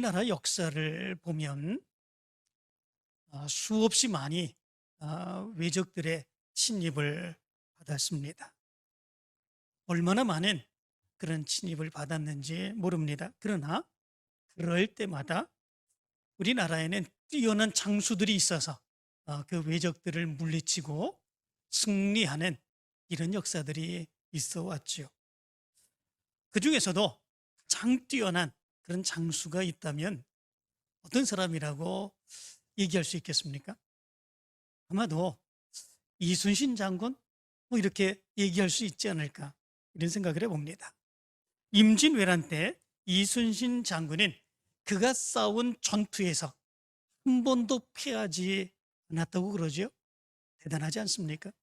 우리나라 역사를 보면 수없이 많이 외적들의 침입을 받았습니다. 얼마나 많은 그런 침입을 받았는지 모릅니다. 그러나 그럴 때마다 우리나라에는 뛰어난 장수들이 있어서 그 외적들을 물리치고 승리하는 이런 역사들이 있어 왔죠. 그 중에서도 가장 뛰어난 그런 장수가 있다면 어떤 사람이라고 얘기할 수 있겠습니까? 아마도 이순신 장군 뭐 이렇게 얘기할 수 있지 않을까 이런 생각을 해봅니다. 임진왜란 때 이순신 장군은 그가 싸운 전투에서 한 번도 패하지 않았다고 그러죠. 대단하지 않습니까?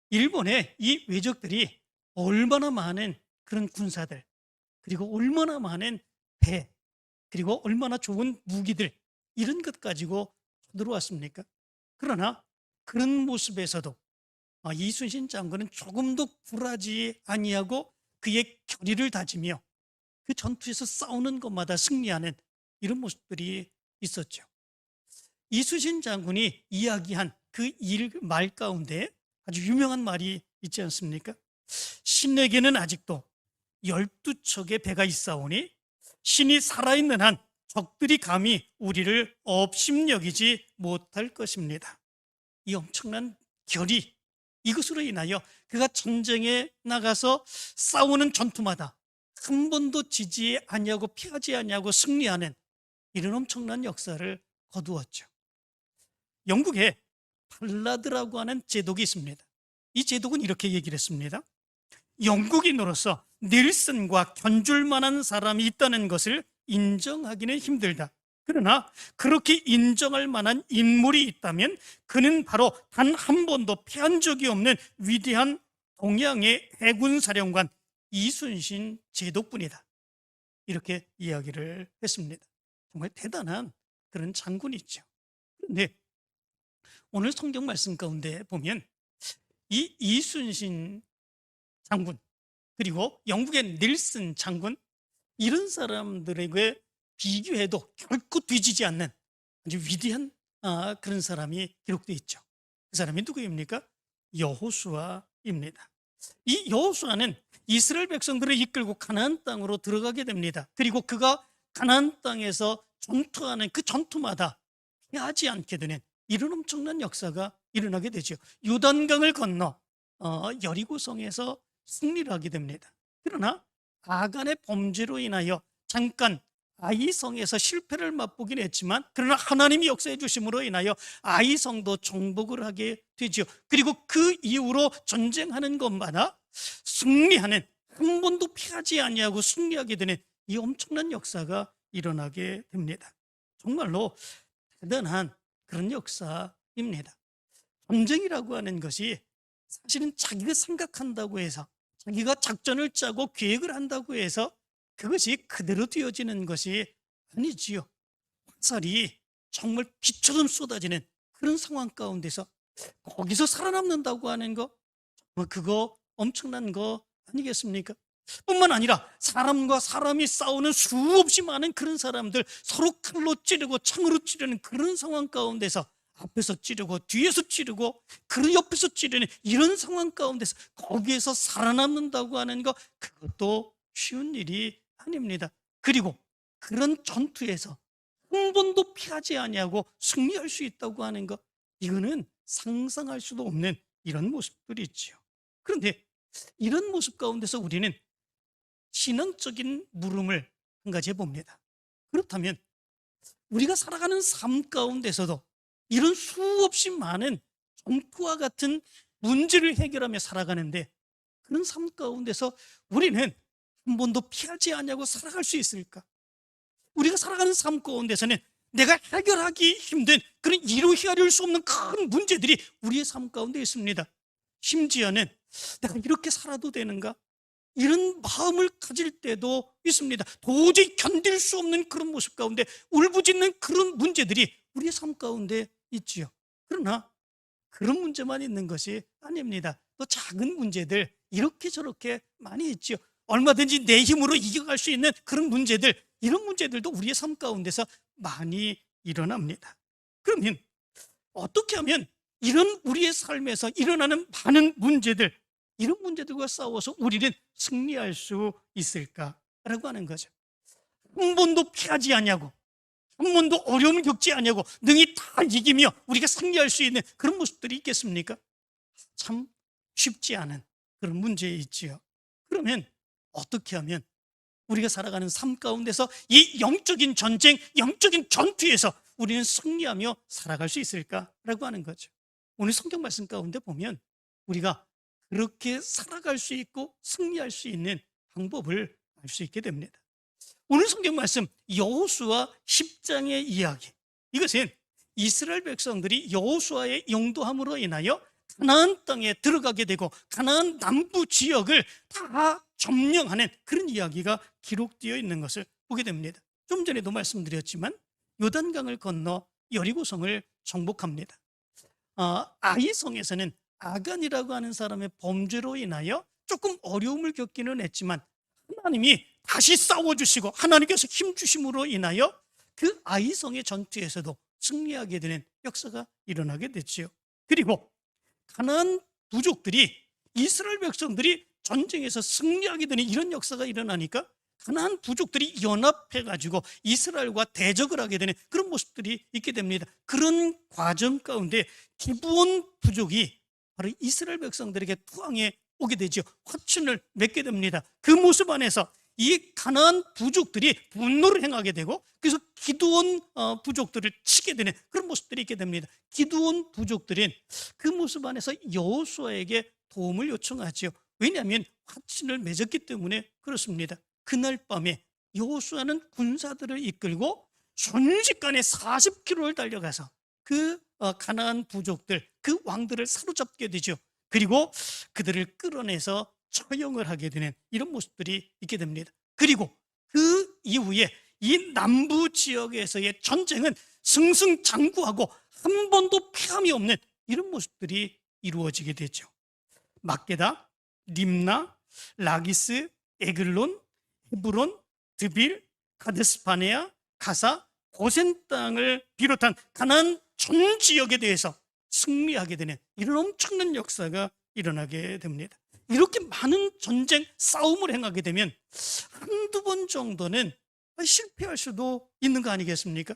일본의 이 외적들이 얼마나 많은 그런 군사들, 그리고 얼마나 많은 배, 그리고 얼마나 좋은 무기들, 이런 것 가지고 들어왔습니까? 그러나 그런 모습에서도 이순신 장군은 조금도 굴하지 아니하고 그의 결의를 다지며 그 전투에서 싸우는 것마다 승리하는 이런 모습들이 있었죠. 이순신 장군이 이야기한 그 말 가운데 아주 유명한 말이 있지 않습니까? 신에게는 아직도 12척의 배가 있사오니 신이 살아있는 한 적들이 감히 우리를 업심여기지 못할 것입니다. 이 엄청난 결의, 이것으로 인하여 그가 전쟁에 나가서 싸우는 전투마다 한 번도 지지 아니하고 피하지 아니하고 승리하는 이런 엄청난 역사를 거두었죠. 영국에 팔라드라고 하는 제독이 있습니다. 이 제독은 이렇게 얘기를 했습니다. 영국인으로서 닐슨과 견줄 만한 사람이 있다는 것을 인정하기는 힘들다. 그러나 그렇게 인정할 만한 인물이 있다면 그는 바로 단 한 번도 패한 적이 없는 위대한 동양의 해군 사령관 이순신 제독뿐이다. 이렇게 이야기를 했습니다. 정말 대단한 그런 장군이죠. 그런데 오늘 성경 말씀 가운데 보면 이 이순신 장군, 그리고 영국의 닐슨 장군, 이런 사람들에게 비교해도 결코 뒤지지 않는 아주 위대한 그런 사람이 기록되어 있죠. 그 사람이 누구입니까? 여호수아입니다. 이 여호수아는 이스라엘 백성들을 이끌고 가나안 땅으로 들어가게 됩니다. 그리고 그가 가나안 땅에서 전투하는 그 전투마다 피하지 않게 되는 이런 엄청난 역사가 일어나게 되죠. 요단강을 건너 여리고성에서 승리를 하게 됩니다. 그러나 아간의 범죄로 인하여 잠깐 아이성에서 실패를 맛보긴 했지만, 그러나 하나님이 역사해 주심으로 인하여 아이성도 정복을 하게 되죠. 그리고 그 이후로 전쟁하는 것마다 승리하는, 한 번도 피하지 아니하고 승리하게 되는 이 엄청난 역사가 일어나게 됩니다. 정말로 대단한 그런 역사입니다. 전쟁이라고 하는 것이 사실은 자기가 생각한다고 해서, 자기가 작전을 짜고 계획을 한다고 해서 그것이 그대로 되어지는 것이 아니지요. 화살이 정말 비처럼 쏟아지는 그런 상황 가운데서 거기서 살아남는다고 하는 거, 정말 그거 엄청난 거 아니겠습니까? 뿐만 아니라 사람과 사람이 싸우는 수없이 많은 그런 사람들, 서로 칼로 찌르고 창으로 찌르는 그런 상황 가운데서 앞에서 찌르고 뒤에서 찌르고 그 옆에서 찌르는 이런 상황 가운데서 거기에서 살아남는다고 하는 거, 그것도 쉬운 일이 아닙니다. 그리고 그런 전투에서 한 번도 피하지 아니하고 승리할 수 있다고 하는 것, 이거는 상상할 수도 없는 이런 모습들이 있지요. 그런데 이런 모습 가운데서 우리는 신앙적인 물음을 한 가지 해봅니다. 그렇다면 우리가 살아가는 삶 가운데서도 이런 수없이 많은 전투와 같은 문제를 해결하며 살아가는데, 그런 삶 가운데서 우리는 한 번도 피하지 않냐고 살아갈 수 있을까? 우리가 살아가는 삶 가운데서는 내가 해결하기 힘든 그런 이루 헤아릴 수 없는 큰 문제들이 우리의 삶 가운데 있습니다. 심지어는 내가 이렇게 살아도 되는가? 이런 마음을 가질 때도 있습니다. 도저히 견딜 수 없는 그런 모습 가운데 울부짖는 그런 문제들이 우리의 삶 가운데 있지요. 그러나 그런 문제만 있는 것이 아닙니다. 또 작은 문제들 이렇게 저렇게 많이 있지요. 얼마든지 내 힘으로 이겨갈 수 있는 그런 문제들, 이런 문제들도 우리의 삶 가운데서 많이 일어납니다. 그러면 어떻게 하면 이런 우리의 삶에서 일어나는 많은 문제들, 이런 문제들과 싸워서 우리는 승리할 수 있을까라고 하는 거죠. 한 번도 피하지 않냐고, 한 번도 어려움을 겪지 않냐고 능히 다 이기며 우리가 승리할 수 있는 그런 모습들이 있겠습니까? 참 쉽지 않은 그런 문제 있지요. 그러면 어떻게 하면 우리가 살아가는 삶 가운데서 이 영적인 전쟁, 영적인 전투에서 우리는 승리하며 살아갈 수 있을까라고 하는 거죠. 오늘 성경 말씀 가운데 보면 우리가 그렇게 살아갈 수 있고 승리할 수 있는 방법을 알 수 있게 됩니다. 오늘 성경 말씀 여호수아 10장의 이야기, 이것은 이스라엘 백성들이 여호수아의 용도함으로 인하여 가나안 땅에 들어가게 되고 가나안 남부 지역을 다 점령하는 그런 이야기가 기록되어 있는 것을 보게 됩니다. 좀 전에도 말씀드렸지만 요단강을 건너 여리고성을 정복합니다. 아이성에서는 아간이라고 하는 사람의 범죄로 인하여 조금 어려움을 겪기는 했지만 하나님이 다시 싸워주시고 하나님께서 힘주심으로 인하여 그 아이성의 전투에서도 승리하게 되는 역사가 일어나게 됐지요. 그리고 가나안 부족들이, 이스라엘 백성들이 전쟁에서 승리하게 되는 이런 역사가 일어나니까 가나안 부족들이 연합해가지고 이스라엘과 대적을 하게 되는 그런 모습들이 있게 됩니다. 그런 과정 가운데 기브온 부족이 바로 이스라엘 백성들에게 투항해 오게 되죠. 화친을 맺게 됩니다. 그 모습 안에서 이 가나안 부족들이 분노를 행하게 되고 그래서 기드온 부족들을 치게 되는 그런 모습들이 있게 됩니다. 기드온 부족들은 그 모습 안에서 여호수아에게 도움을 요청하죠. 왜냐하면 화친을 맺었기 때문에 그렇습니다. 그날 밤에 여호수아는 군사들을 이끌고 순식간에 40km를 달려가서 그 가나안 부족들, 그 왕들을 사로잡게 되죠. 그리고 그들을 끌어내서 처형을 하게 되는 이런 모습들이 있게 됩니다. 그리고 그 이후에 이 남부 지역에서의 전쟁은 승승장구하고 한 번도 피함이 없는 이런 모습들이 이루어지게 되죠. 막게다, 림나, 라기스, 에글론, 헤브론, 드빌, 가데스바네아, 가사, 고센 땅을 비롯한 가나안 전 지역에 대해서 승리하게 되는 이런 엄청난 역사가 일어나게 됩니다. 이렇게 많은 전쟁, 싸움을 행하게 되면 한두 번 정도는 실패할 수도 있는 거 아니겠습니까?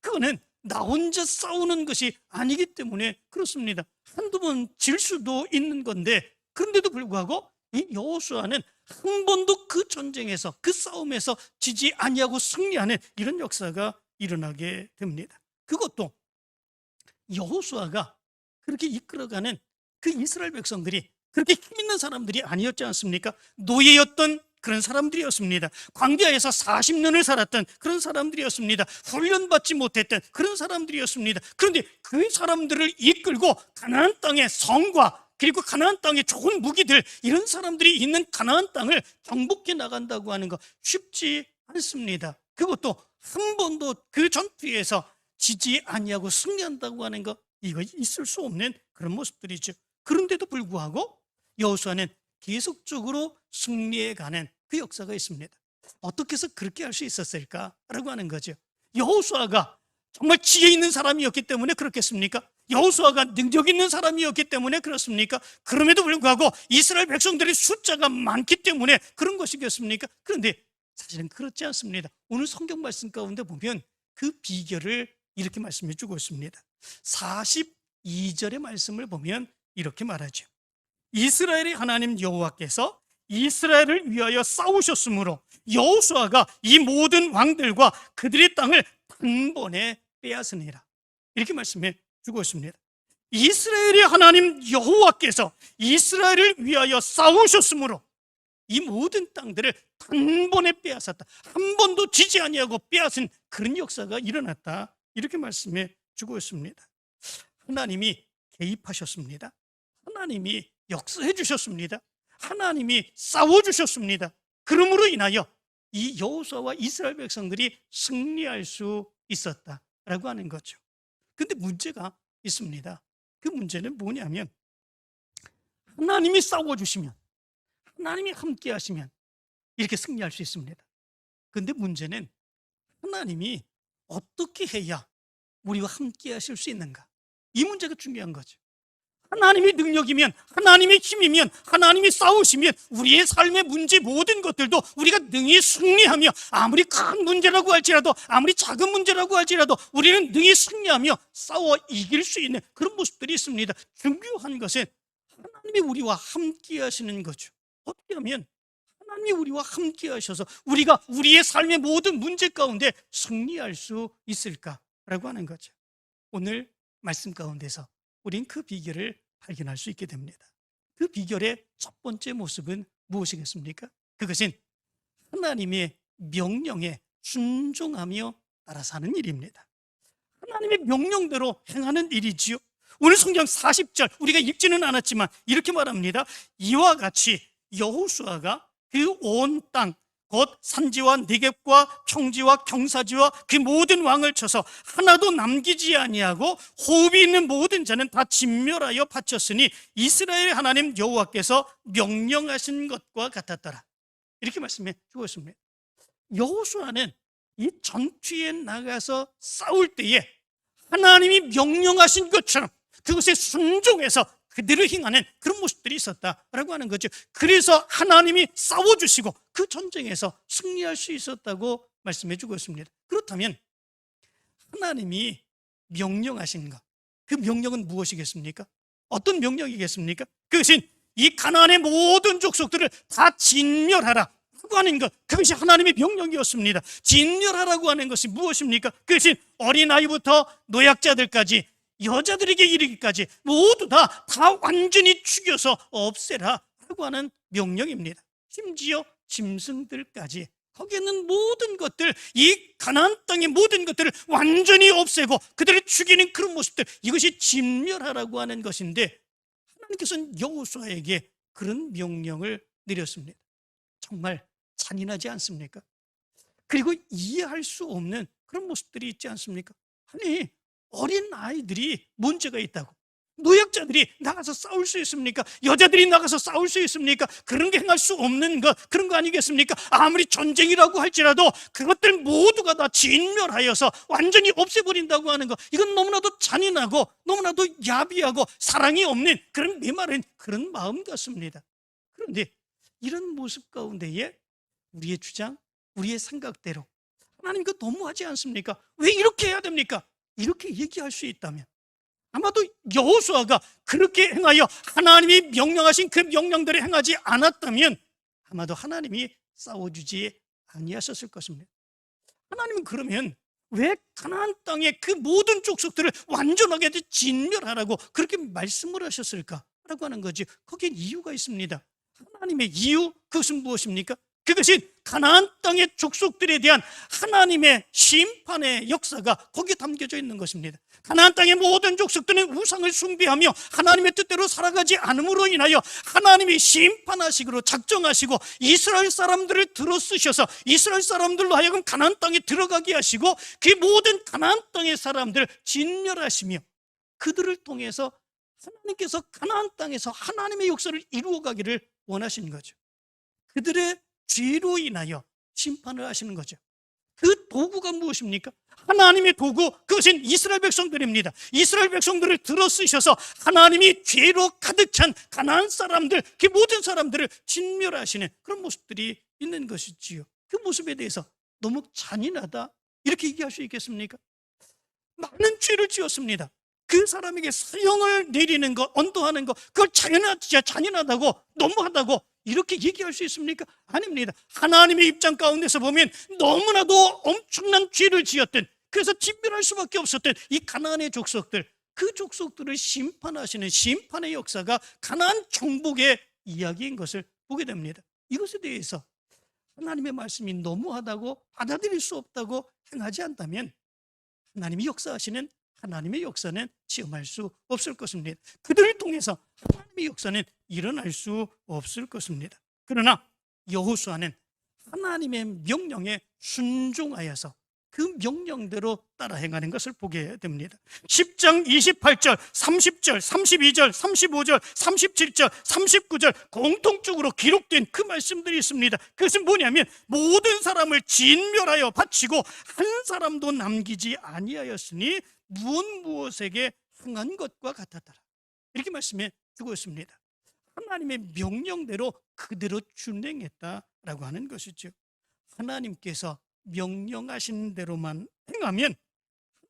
그거는 나 혼자 싸우는 것이 아니기 때문에 그렇습니다. 한두 번 질 수도 있는 건데, 그런데도 불구하고 이 여호수아는 한 번도 그 전쟁에서, 그 싸움에서 지지 아니하고 승리하는 이런 역사가 일어나게 됩니다. 그것도 여호수아가 그렇게 이끌어가는 그 이스라엘 백성들이 그렇게 힘 있는 사람들이 아니었지 않습니까? 노예였던 그런 사람들이었습니다. 광야에서 40년을 살았던 그런 사람들이었습니다. 훈련받지 못했던 그런 사람들이었습니다. 그런데 그 사람들을 이끌고 가나안 땅의 성과, 그리고 가나안 땅의 좋은 무기들, 이런 사람들이 있는 가나안 땅을 정복해 나간다고 하는 거 쉽지 않습니다. 그것도 한 번도 그 전투에서 지지 아니하고 승리한다고 하는 거, 이거 있을 수 없는 그런 모습들이죠. 그런데도 불구하고 여호수아는 계속적으로 승리해가는 그 역사가 있습니다. 어떻게 해서 그렇게 할 수 있었을까라고 하는 거죠. 여호수아가 정말 지혜 있는 사람이었기 때문에 그렇겠습니까? 여호수아가 능력 있는 사람이었기 때문에 그렇습니까? 그럼에도 불구하고 이스라엘 백성들의 숫자가 많기 때문에 그런 것이겠습니까? 그런데 사실은 그렇지 않습니다. 오늘 성경 말씀 가운데 보면 그 비결을 이렇게 말씀해 주고 있습니다. 42절의 말씀을 보면 이렇게 말하죠. 이스라엘의 하나님 여호와께서 이스라엘을 위하여 싸우셨으므로 여호수아가 이 모든 왕들과 그들의 땅을 단번에 빼앗으니라. 이렇게 말씀해 주고 있습니다. 이스라엘의 하나님 여호와께서 이스라엘을 위하여 싸우셨으므로 이 모든 땅들을 단번에 빼앗았다. 한 번도 지지 아니하고 빼앗은 그런 역사가 일어났다. 이렇게 말씀해 주고 있습니다. 하나님이 개입하셨습니다. 하나님이 역사해 주셨습니다. 하나님이 싸워 주셨습니다. 그러므로 인하여 이 여호수아와 이스라엘 백성들이 승리할 수 있었다라고 하는 거죠. 근데 문제가 있습니다. 그 문제는 뭐냐면 하나님이 싸워 주시면, 하나님이 함께 하시면 이렇게 승리할 수 있습니다. 그런데 문제는 하나님이 어떻게 해야 우리와 함께 하실 수 있는가? 이 문제가 중요한 거죠. 하나님의 능력이면, 하나님의 힘이면, 하나님이 싸우시면 우리의 삶의 문제 모든 것들도 우리가 능히 승리하며, 아무리 큰 문제라고 할지라도, 아무리 작은 문제라고 할지라도 우리는 능히 승리하며 싸워 이길 수 있는 그런 모습들이 있습니다. 중요한 것은 하나님이 우리와 함께 하시는 거죠. 어떻게 하면 하나님이 우리와 함께 하셔서 우리가 우리의 삶의 모든 문제 가운데 승리할 수 있을까라고 하는 거죠. 오늘 말씀 가운데서 우린 그 비결을 발견할 수 있게 됩니다. 그 비결의 첫 번째 모습은 무엇이겠습니까? 그것은 하나님의 명령에 순종하며 따라 사는 일입니다. 하나님의 명령대로 행하는 일이지요. 오늘 성경 40절 우리가 읽지는 않았지만 이렇게 말합니다. 이와 같이 여호수아가 그 온 땅 곧 산지와 네겝과 평지와 경사지와 그 모든 왕을 쳐서 하나도 남기지 아니하고 호흡이 있는 모든 자는 다 진멸하여 바쳤으니 이스라엘 하나님 여호와께서 명령하신 것과 같았더라. 이렇게 말씀해 주었습니다. 여호수아는 이 전투에 나가서 싸울 때에 하나님이 명령하신 것처럼 그것에 순종해서 그대로 행하는 그런 모습들이 있었다라고 하는 거죠. 그래서 하나님이 싸워주시고 그 전쟁에서 승리할 수 있었다고 말씀해 주고 있습니다. 그렇다면 하나님이 명령하신 것, 그 명령은 무엇이겠습니까? 어떤 명령이겠습니까? 그것은 이 가나안의 모든 족속들을 다 진멸하라 라고 하는 것, 그것이 하나님의 명령이었습니다. 진멸하라고 하는 것이 무엇입니까? 그것은 어린아이부터 노약자들까지 여자들에게 이르기까지 모두 다 완전히 죽여서 없애라 라고 하는 명령입니다. 심지어 짐승들까지, 거기에 있는 모든 것들, 이 가나안 땅의 모든 것들을 완전히 없애고 그들을 죽이는 그런 모습들, 이것이 진멸하라고 하는 것인데 하나님께서는 여호수아에게 그런 명령을 내렸습니다. 정말 잔인하지 않습니까? 그리고 이해할 수 없는 그런 모습들이 있지 않습니까? 아니, 어린 아이들이 문제가 있다고, 노약자들이 나가서 싸울 수 있습니까? 여자들이 나가서 싸울 수 있습니까? 그런 게 행할 수 없는 것, 그런 거 아니겠습니까? 아무리 전쟁이라고 할지라도 그것들 모두가 다 진멸하여서 완전히 없애버린다고 하는 것, 이건 너무나도 잔인하고 너무나도 야비하고 사랑이 없는 그런 메마른 그런 마음 같습니다. 그런데 이런 모습 가운데에 우리의 주장, 우리의 생각대로 하나님 그거 너무하지 않습니까? 왜 이렇게 해야 됩니까? 이렇게 얘기할 수 있다면 아마도 여호수아가 그렇게 행하여 하나님이 명령하신 그 명령대로 행하지 않았다면 아마도 하나님이 싸워주지 아니하셨을 것입니다. 하나님은 그러면 왜 가나안 땅의 그 모든 족속들을 완전하게 진멸하라고 그렇게 말씀을 하셨을까라고 하는 거지. 거기에 이유가 있습니다. 하나님의 이유, 그것은 무엇입니까? 그것이 가나안 땅의 족속들에 대한 하나님의 심판의 역사가 거기에 담겨져 있는 것입니다. 가나안 땅의 모든 족속들은 우상을 숭배하며 하나님의 뜻대로 살아가지 않음으로 인하여 하나님이 심판하시기로 작정하시고 이스라엘 사람들을 들어쓰셔서 이스라엘 사람들로 하여금 가나안 땅에 들어가게 하시고 그 모든 가나안 땅의 사람들을 진멸하시며 그들을 통해서 하나님께서 가나안 땅에서 하나님의 역사를 이루어가기를 원하신 거죠. 그들의 죄로 인하여 심판을 하시는 거죠. 그 도구가 무엇입니까? 하나님의 도구, 그것은 이스라엘 백성들입니다. 이스라엘 백성들을 들어쓰셔서 하나님이 죄로 가득 찬 가나안 사람들, 그 모든 사람들을 진멸하시는 그런 모습들이 있는 것이지요. 그 모습에 대해서 너무 잔인하다 이렇게 얘기할 수 있겠습니까? 많은 죄를 지었습니다. 그 사람에게 사형을 내리는 것, 언도하는 것, 그걸 잔인하다고, 너무하다고 이렇게 얘기할 수 있습니까? 아닙니다. 하나님의 입장 가운데서 보면 너무나도 엄청난 죄를 지었던, 그래서 진멸할 수밖에 없었던 이 가나안의 족속들, 그 족속들을 심판하시는 심판의 역사가 가나안 정복의 이야기인 것을 보게 됩니다. 이것에 대해서 하나님의 말씀이 너무하다고 받아들일 수 없다고 행하지 않다면 하나님이 역사하시는 하나님의 역사는 체험할 수 없을 것입니다. 그들을 통해서 하나님의 역사는 일어날 수 없을 것입니다. 그러나 여호수아는 하나님의 명령에 순종하여서 그 명령대로 따라 행하는 것을 보게 됩니다. 10장 28절, 30절, 32절, 35절, 37절, 39절 공통적으로 기록된 그 말씀들이 있습니다. 그것은 뭐냐면 모든 사람을 진멸하여 바치고 한 사람도 남기지 아니하였으니 무엇에게 행한 것과 같았더라. 이렇게 말씀해 주고 있습니다. 하나님의 명령대로 그대로 준행했다라고 하는 것이죠. 하나님께서 명령하신 대로만 행하면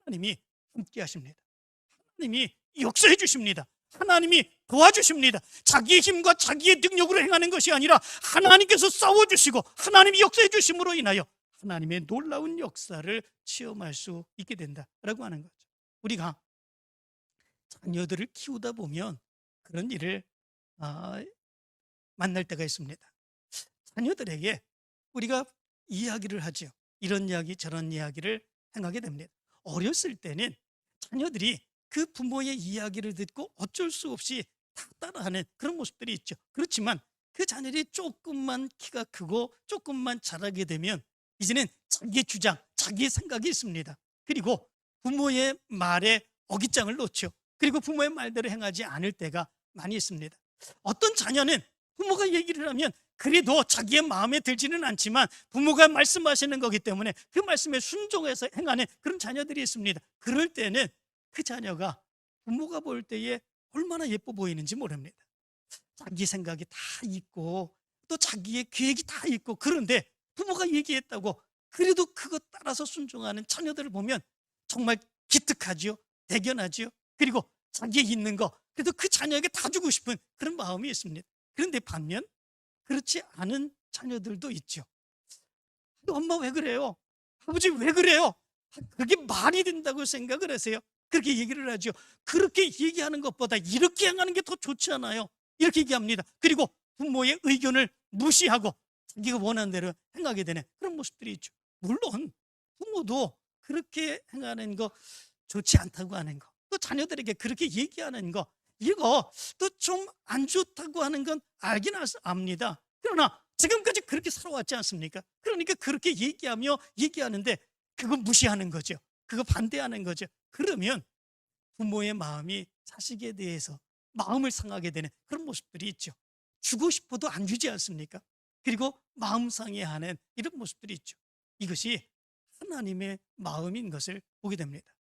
하나님이 함께 하십니다. 하나님이 역사해 주십니다. 하나님이 도와주십니다. 자기의 힘과 자기의 능력으로 행하는 것이 아니라 하나님께서 싸워주시고 하나님이 역사해 주심으로 인하여 하나님의 놀라운 역사를 체험할 수 있게 된다라고 하는 거죠. 우리가 자녀들을 키우다 보면 그런 일을 만날 때가 있습니다. 자녀들에게 우리가 이야기를 하죠. 이런 이야기 저런 이야기를 행하게 됩니다. 어렸을 때는 자녀들이 그 부모의 이야기를 듣고 어쩔 수 없이 다 따라하는 그런 모습들이 있죠. 그렇지만 그 자녀들이 조금만 키가 크고 조금만 자라게 되면 이제는 자기의 주장, 자기의 생각이 있습니다. 그리고 부모의 말에 어깃장을 놓죠. 그리고 부모의 말대로 행하지 않을 때가 많이 있습니다. 어떤 자녀는 부모가 얘기를 하면 그래도 자기의 마음에 들지는 않지만 부모가 말씀하시는 거기 때문에 그 말씀에 순종해서 행하는 그런 자녀들이 있습니다. 그럴 때는 그 자녀가 부모가 볼 때에 얼마나 예뻐 보이는지 모릅니다. 자기 생각이 다 있고 또 자기의 계획이 다 있고, 그런데 부모가 얘기했다고 그래도 그것 따라서 순종하는 자녀들을 보면 정말 기특하지요, 대견하지요. 그리고 자기의 있는 거 그래도 그 자녀에게 다 주고 싶은 그런 마음이 있습니다. 그런데 반면 그렇지 않은 자녀들도 있죠. 엄마 왜 그래요? 아버지 왜 그래요? 그게 말이 된다고 생각을 하세요? 그렇게 얘기를 하죠. 그렇게 얘기하는 것보다 이렇게 행하는 게 더 좋지 않아요? 이렇게 얘기합니다. 그리고 부모의 의견을 무시하고 자기가 원하는 대로 행하게 되는 그런 모습들이 있죠. 물론 부모도 그렇게 행하는 거 좋지 않다고 하는 거, 또 자녀들에게 그렇게 얘기하는 거, 이거 또 좀 안 좋다고 하는 건 알긴 압니다. 그러나 지금까지 그렇게 살아왔지 않습니까? 그러니까 그렇게 얘기하는데 그거 무시하는 거죠. 그거 반대하는 거죠. 그러면 부모의 마음이 자식에 대해서 마음을 상하게 되는 그런 모습들이 있죠. 주고 싶어도 안 주지 않습니까? 그리고 마음 상해하는 이런 모습들이 있죠. 이것이 하나님의 마음인 것을 보게 됩니다.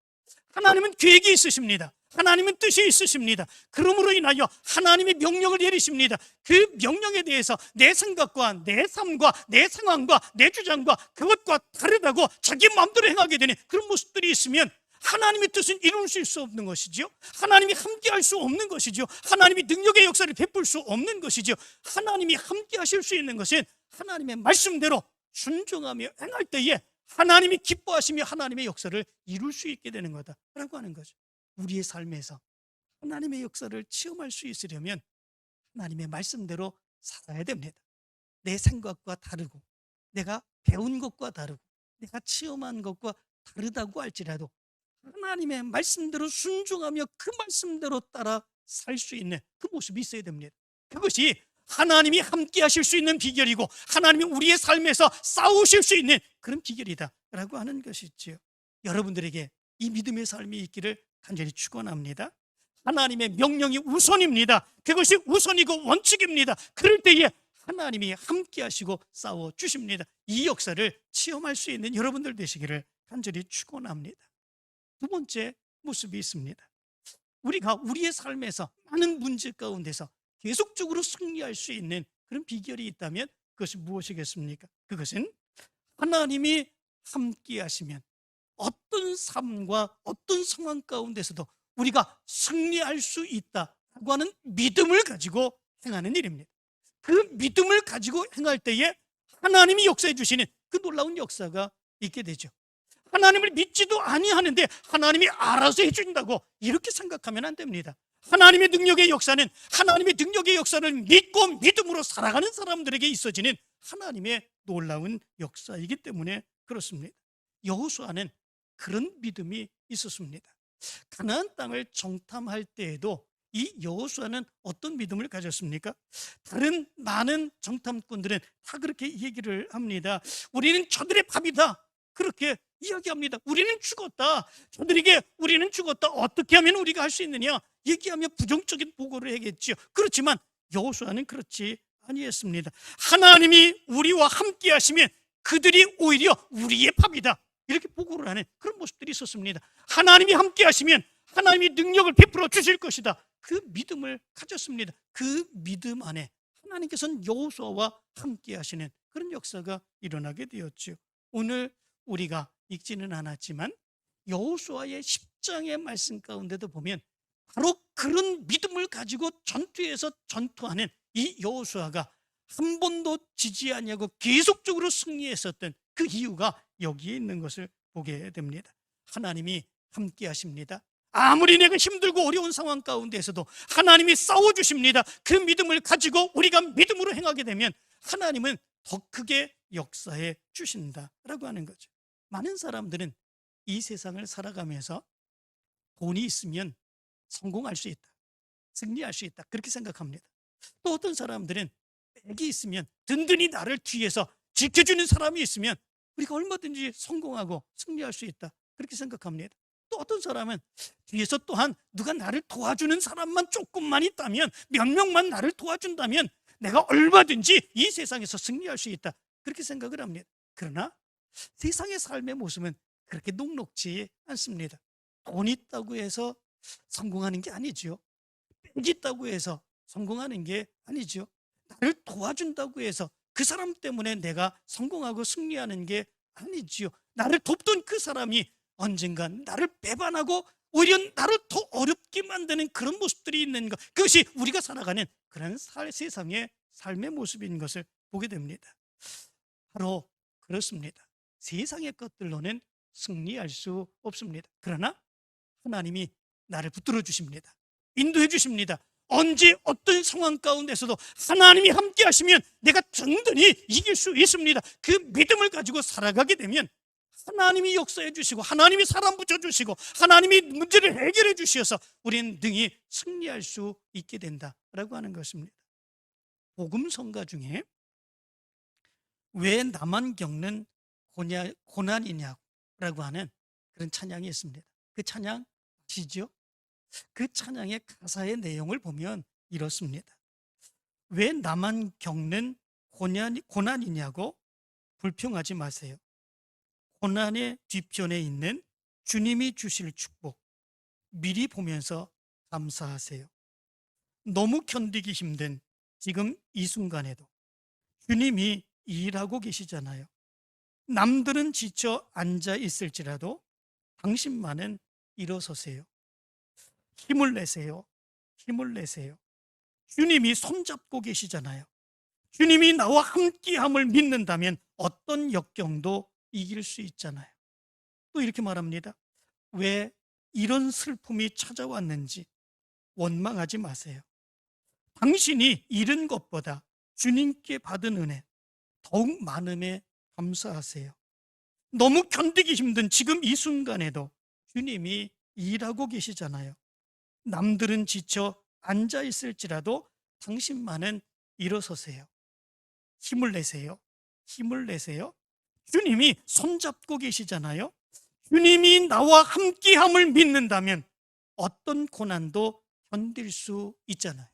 하나님은 계획이 있으십니다. 하나님은 뜻이 있으십니다. 그러므로 인하여 하나님의 명령을 내리십니다. 그 명령에 대해서 내 생각과 내 삶과 내 상황과 내 주장과 그것과 다르다고 자기 마음대로 행하게 되는 그런 모습들이 있으면 하나님의 뜻은 이루실 수 없는 것이죠. 하나님이 함께할 수 없는 것이죠. 하나님이 능력의 역사를 베풀 수 없는 것이죠. 하나님이 함께하실 수 있는 것은 하나님의 말씀대로 순종하며 행할 때에 하나님이 기뻐하시며 하나님의 역사를 이룰 수 있게 되는 거다라고 하는 거죠. 우리의 삶에서 하나님의 역사를 체험할 수 있으려면 하나님의 말씀대로 살아야 됩니다. 내 생각과 다르고 내가 배운 것과 다르고 내가 체험한 것과 다르다고 할지라도 하나님의 말씀대로 순종하며 그 말씀대로 따라 살 수 있는 그 모습이 있어야 됩니다. 그것이 하나님이 함께 하실 수 있는 비결이고 하나님이 우리의 삶에서 싸우실 수 있는 그런 비결이다라고 하는 것이지요. 여러분들에게 이 믿음의 삶이 있기를 간절히 축원합니다. 하나님의 명령이 우선입니다. 그것이 우선이고 원칙입니다. 그럴 때에 하나님이 함께 하시고 싸워 주십니다. 이 역사를 체험할 수 있는 여러분들 되시기를 간절히 축원합니다. 두 번째 모습이 있습니다. 우리가 우리의 삶에서 많은 문제 가운데서 계속적으로 승리할 수 있는 그런 비결이 있다면 그것이 무엇이겠습니까? 그것은 하나님이 함께 하시면 어떤 삶과 어떤 상황 가운데서도 우리가 승리할 수 있다고 하는 믿음을 가지고 행하는 일입니다. 그 믿음을 가지고 행할 때에 하나님이 역사해 주시는 그 놀라운 역사가 있게 되죠. 하나님을 믿지도 아니하는데 하나님이 알아서 해준다고 이렇게 생각하면 안 됩니다. 하나님의 능력의 역사는 하나님의 능력의 역사를 믿고 믿음으로 살아가는 사람들에게 있어지는 하나님의 놀라운 역사이기 때문에 그렇습니다. 여호수아는 그런 믿음이 있었습니다. 가나안 땅을 정탐할 때에도 이 여호수아는 어떤 믿음을 가졌습니까? 다른 많은 정탐꾼들은 다 그렇게 얘기를 합니다. 우리는 저들의 밥이다, 그렇게 이야기합니다. 우리는 죽었다. 저들에게 우리는 죽었다. 어떻게 하면 우리가 할 수 있느냐? 얘기하며 부정적인 보고를 하겠지요. 그렇지만 여호수아는 그렇지 아니했습니다. 하나님이 우리와 함께 하시면 그들이 오히려 우리의 밥이다, 이렇게 보고를 하는 그런 모습들이 있었습니다. 하나님이 함께 하시면 하나님이 능력을 베풀어 주실 것이다, 그 믿음을 가졌습니다. 그 믿음 안에 하나님께서는 여호수아와 함께 하시는 그런 역사가 일어나게 되었죠. 오늘 우리가 읽지는 않았지만 여호수아의 10장의 말씀 가운데도 보면 바로 그런 믿음을 가지고 전투에서 전투하는 이 여호수아가 한 번도 지지 아니하고 계속적으로 승리했었던 그 이유가 여기에 있는 것을 보게 됩니다. 하나님이 함께 하십니다. 아무리 내가 힘들고 어려운 상황 가운데에서도 하나님이 싸워주십니다. 그 믿음을 가지고 우리가 믿음으로 행하게 되면 하나님은 더 크게 역사해 주신다라고 하는 거죠. 많은 사람들은 이 세상을 살아가면서 돈이 있으면 성공할 수 있다, 승리할 수 있다, 그렇게 생각합니다. 또 어떤 사람들은 백이 있으면, 든든히 나를 뒤에서 지켜주는 사람이 있으면 우리가 얼마든지 성공하고 승리할 수 있다, 그렇게 생각합니다. 또 어떤 사람은 뒤에서 또한 누가 나를 도와주는 사람만 조금만 있다면, 몇 명만 나를 도와준다면 내가 얼마든지 이 세상에서 승리할 수 있다, 그렇게 생각을 합니다. 그러나 세상의 삶의 모습은 그렇게 녹록지 않습니다. 돈 있다고 해서 성공하는 게 아니죠. 백 있다고 해서 성공하는 게 아니죠. 나를 도와준다고 해서 그 사람 때문에 내가 성공하고 승리하는 게 아니지요. 나를 돕던 그 사람이 언젠간 나를 배반하고 오히려 나를 더 어렵게 만드는 그런 모습들이 있는 것, 그것이 우리가 살아가는 그런 세상의 삶의 모습인 것을 보게 됩니다. 바로 그렇습니다. 세상의 것들로는 승리할 수 없습니다. 그러나 하나님이 나를 붙들어 주십니다. 인도해 주십니다. 언제 어떤 상황 가운데서도 하나님이 함께 하시면 내가 든든히 이길 수 있습니다. 그 믿음을 가지고 살아가게 되면 하나님이 역사해 주시고 하나님이 사람 붙여주시고 하나님이 문제를 해결해 주셔서 우리는 능히 승리할 수 있게 된다라고 하는 것입니다. 복음성가 중에 왜 나만 겪는 고난이냐라고 하는 그런 찬양이 있습니다. 그 찬양 아시죠? 그 찬양의 가사의 내용을 보면 이렇습니다. 왜 나만 겪는 고난이냐고 불평하지 마세요. 고난의 뒤편에 있는 주님이 주실 축복 미리 보면서 감사하세요. 너무 견디기 힘든 지금 이 순간에도 주님이 일하고 계시잖아요. 남들은 지쳐 앉아 있을지라도 당신만은 일어서세요. 힘을 내세요. 힘을 내세요. 주님이 손잡고 계시잖아요. 주님이 나와 함께함을 믿는다면 어떤 역경도 이길 수 있잖아요. 또 이렇게 말합니다. 왜 이런 슬픔이 찾아왔는지 원망하지 마세요. 당신이 잃은 것보다 주님께 받은 은혜 더욱 많음에 감사하세요. 너무 견디기 힘든 지금 이 순간에도 주님이 일하고 계시잖아요. 남들은 지쳐 앉아 있을지라도 당신만은 일어서세요. 힘을 내세요. 힘을 내세요. 주님이 손잡고 계시잖아요. 주님이 나와 함께함을 믿는다면 어떤 고난도 견딜 수 있잖아요.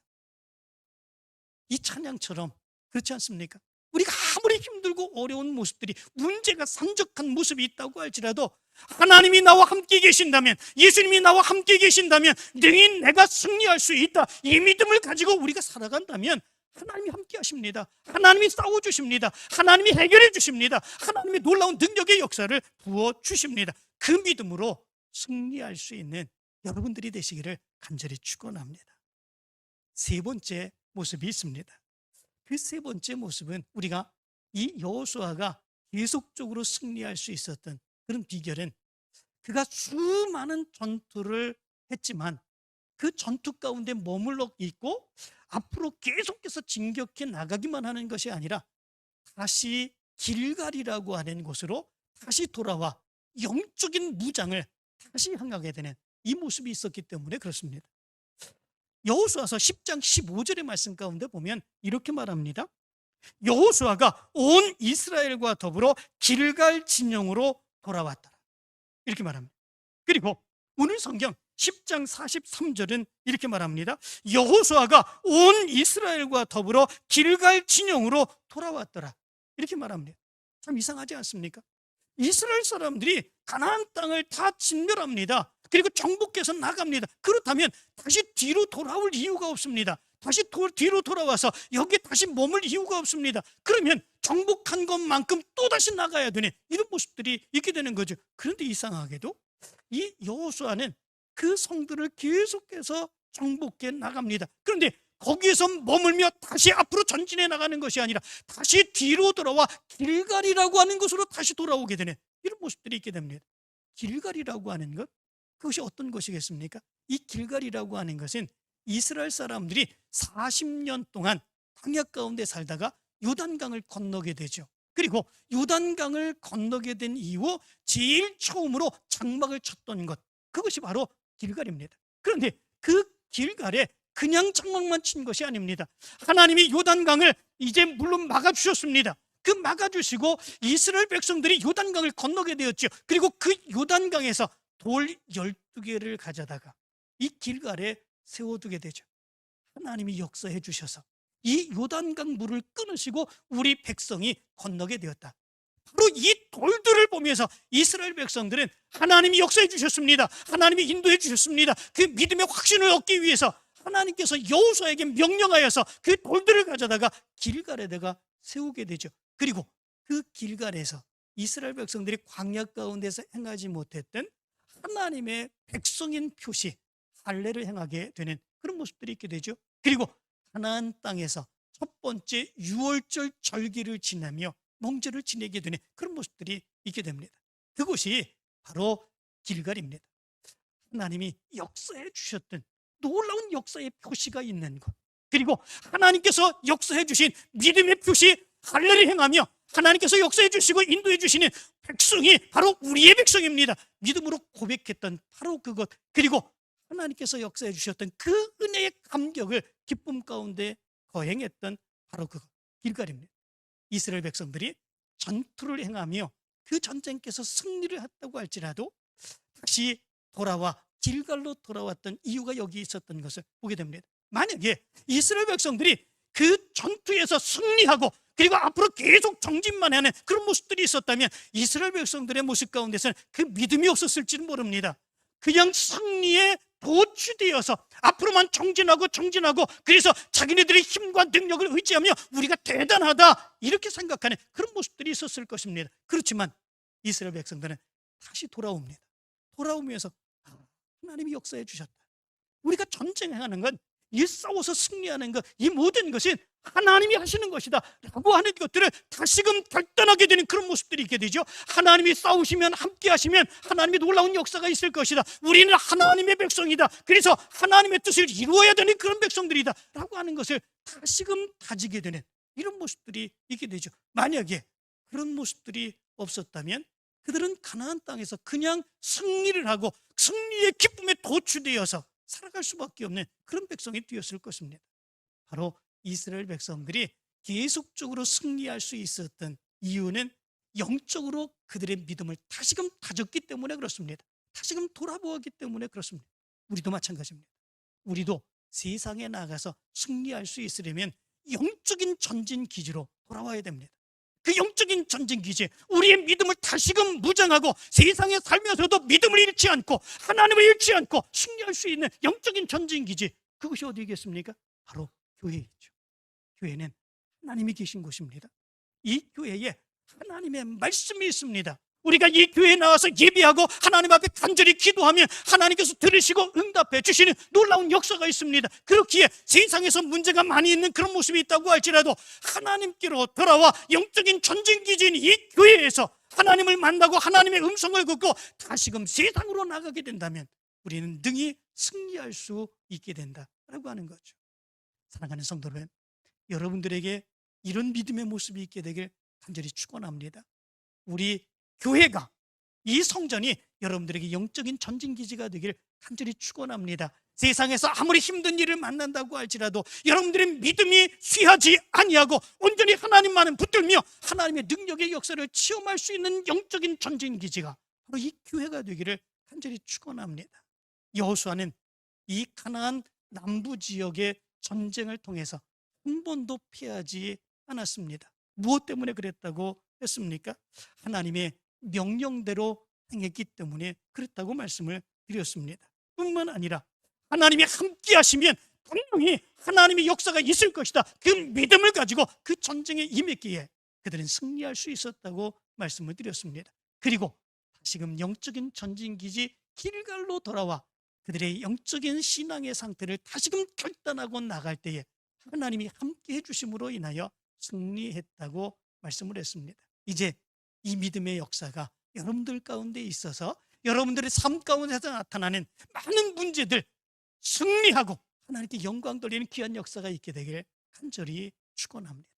이 찬양처럼 그렇지 않습니까? 우리가 아무리 힘들고 어려운 모습들이, 문제가 산적한 모습이 있다고 할지라도 하나님이 나와 함께 계신다면, 예수님이 나와 함께 계신다면 능히 내가 승리할 수 있다, 이 믿음을 가지고 우리가 살아간다면 하나님이 함께 하십니다. 하나님이 싸워주십니다. 하나님이 해결해 주십니다. 하나님이 놀라운 능력의 역사를 부어주십니다. 그 믿음으로 승리할 수 있는 여러분들이 되시기를 간절히 축원합니다. 세 번째 모습이 있습니다. 그 세 번째 모습은 우리가 이 여호수아가 계속적으로 승리할 수 있었던 그런 비결은 그가 수많은 전투를 했지만 그 전투 가운데 머물러 있고 앞으로 계속해서 진격해 나가기만 하는 것이 아니라 다시 길갈이라고 하는 곳으로 다시 돌아와 영적인 무장을 다시 향하게 되는 이 모습이 있었기 때문에 그렇습니다. 여호수아서 10장 15절의 말씀 가운데 보면 이렇게 말합니다. 여호수아가 온 이스라엘과 더불어 길갈 진영으로 돌아왔더라. 이렇게 말합니다. 그리고 오늘 성경 10장 43절은 이렇게 말합니다. 여호수아가 온 이스라엘과 더불어 길갈 진영으로 돌아왔더라. 이렇게 말합니다. 참 이상하지 않습니까? 이스라엘 사람들이 가나안 땅을 다 진멸합니다. 그리고 정복해서 나갑니다. 그렇다면 다시 뒤로 돌아올 이유가 없습니다. 다시 뒤로 돌아와서 여기에 다시 머물 이유가 없습니다. 그러면 정복한 것만큼 또다시 나가야 되는 이런 모습들이 있게 되는 거죠. 그런데 이상하게도 이 여호수아는 그 성들을 계속해서 정복해 나갑니다. 그런데 거기에서 머물며 다시 앞으로 전진해 나가는 것이 아니라 다시 뒤로 돌아와 길갈이라고 하는 곳으로 다시 돌아오게 되는 이런 모습들이 있게 됩니다. 길갈이라고 하는 것, 그것이 어떤 것이겠습니까? 이 길갈이라고 하는 것은 이스라엘 사람들이 40년 동안 광야 가운데 살다가 요단강을 건너게 되죠. 그리고 요단강을 건너게 된 이후 제일 처음으로 장막을 쳤던 것, 그것이 바로 길갈입니다. 그런데 그 길갈에 그냥 장막만 친 것이 아닙니다. 하나님이 요단강을 이제 물론 막아주셨습니다. 그 막아주시고 이스라엘 백성들이 요단강을 건너게 되었죠. 그리고 그 요단강에서 돌 12개를 가져다가 이 길갈에 세워두게 되죠. 하나님이 역사해 주셔서 이 요단강 물을 끊으시고 우리 백성이 건너게 되었다. 바로 이 돌들을 보면서 이스라엘 백성들은 하나님이 역사해 주셨습니다. 하나님이 인도해 주셨습니다. 그 믿음의 확신을 얻기 위해서 하나님께서 여호수아에게 명령하여서 그 돌들을 가져다가 길갈에다가 세우게 되죠. 그리고 그 길갈에서 이스라엘 백성들이 광야 가운데서 행하지 못했던 하나님의 백성인 표시 할례를 행하게 되는 그런 모습들이 있게 되죠. 그리고 가나안 땅에서 첫 번째 유월절 절기를 지나며 명절을 지내게 되는 그런 모습들이 있게 됩니다. 그것이 바로 길갈입니다. 하나님이 역사해 주셨던 놀라운 역사의 표시가 있는 것, 그리고 하나님께서 역사해 주신 믿음의 표시 할례를 행하며 하나님께서 역사해 주시고 인도해 주시는 백성이 바로 우리의 백성입니다. 믿음으로 고백했던 바로 그것, 그리고 하나님께서 역사해 주셨던 그 은혜의 감격을 기쁨 가운데 거행했던 바로 그것, 길갈입니다. 이스라엘 백성들이 전투를 행하며 그 전쟁께서 승리를 했다고 할지라도 다시 돌아와 길갈로 돌아왔던 이유가 여기 있었던 것을 보게 됩니다. 만약에 이스라엘 백성들이 그 전투에서 승리하고 그리고 앞으로 계속 정진만 하는 그런 모습들이 있었다면 이스라엘 백성들의 모습 가운데서는 그 믿음이 없었을지는 모릅니다. 그냥 승리에 도취되어서 앞으로만 정진하고 그래서 자기네들의 힘과 능력을 의지하며 우리가 대단하다 이렇게 생각하는 그런 모습들이 있었을 것입니다. 그렇지만 이스라엘 백성들은 다시 돌아옵니다. 돌아오면서 하나님이 역사해 주셨다. 우리가 전쟁하는 건, 이 싸워서 승리하는 것, 이 모든 것은 하나님이 하시는 것이다 라고 하는 것들을 다시금 결단하게 되는 그런 모습들이 있게 되죠. 하나님이 싸우시면, 함께 하시면 하나님의 놀라운 역사가 있을 것이다. 우리는 하나님의 백성이다. 그래서 하나님의 뜻을 이루어야 되는 그런 백성들이다 라고 하는 것을 다시금 다지게 되는 이런 모습들이 있게 되죠. 만약에 그런 모습들이 없었다면 그들은 가나안 땅에서 그냥 승리를 하고 승리의 기쁨에 도취되어서 살아갈 수밖에 없는 그런 백성이 되었을 것입니다. 바로 이스라엘 백성들이 계속적으로 승리할 수 있었던 이유는 영적으로 그들의 믿음을 다시금 다졌기 때문에 그렇습니다. 다시금 돌아보았기 때문에 그렇습니다. 우리도 마찬가지입니다. 우리도 세상에 나가서 승리할 수 있으려면 영적인 전진 기지로 돌아와야 됩니다. 그 영적인 전진 기지, 우리의 믿음을 다시금 무장하고 세상에 살면서도 믿음을 잃지 않고 하나님을 잃지 않고 승리할 수 있는 영적인 전진 기지, 그것이 어디겠습니까? 바로 교회이죠. 교회는 하나님이 계신 곳입니다. 이 교회에 하나님의 말씀이 있습니다. 우리가 이 교회에 나와서 예배하고 하나님 앞에 간절히 기도하면 하나님께서 들으시고 응답해 주시는 놀라운 역사가 있습니다. 그렇기에 세상에서 문제가 많이 있는 그런 모습이 있다고 할지라도 하나님께로 돌아와 영적인 전진기지인 이 교회에서 하나님을 만나고 하나님의 음성을 듣고 다시금 세상으로 나가게 된다면 우리는 능히 승리할 수 있게 된다라고 하는 거죠. 사랑하는 성도 여러분, 여러분들에게 이런 믿음의 모습이 있게 되길 간절히 축원합니다. 우리 교회가, 이 성전이 여러분들에게 영적인 전진기지가 되길 간절히 축원합니다. 세상에서 아무리 힘든 일을 만난다고 할지라도 여러분들의 믿음이 쇠하지 아니하고 온전히 하나님만을 붙들며 하나님의 능력의 역사를 체험할 수 있는 영적인 전진기지가 바로 이 교회가 되기를 간절히 축원합니다. 여호수아는 이 가나안 남부 지역의 전쟁을 통해서 한 번도 피하지 않았습니다. 무엇 때문에 그랬다고 했습니까? 하나님의 명령대로 행했기 때문에 그랬다고 말씀을 드렸습니다. 뿐만 아니라 하나님이 함께 하시면 분명히 하나님의 역사가 있을 것이다, 그 믿음을 가지고 그 전쟁에 임했기에 그들은 승리할 수 있었다고 말씀을 드렸습니다. 그리고 다시금 영적인 전진기지 길갈로 돌아와 그들의 영적인 신앙의 상태를 다시금 결단하고 나갈 때에 하나님이 함께 해주심으로 인하여 승리했다고 말씀을 했습니다. 이제 이 믿음의 역사가 여러분들 가운데 있어서 여러분들의 삶 가운데서 나타나는 많은 문제들 승리하고 하나님께 영광 돌리는 귀한 역사가 있게 되길 간절히 축원합니다.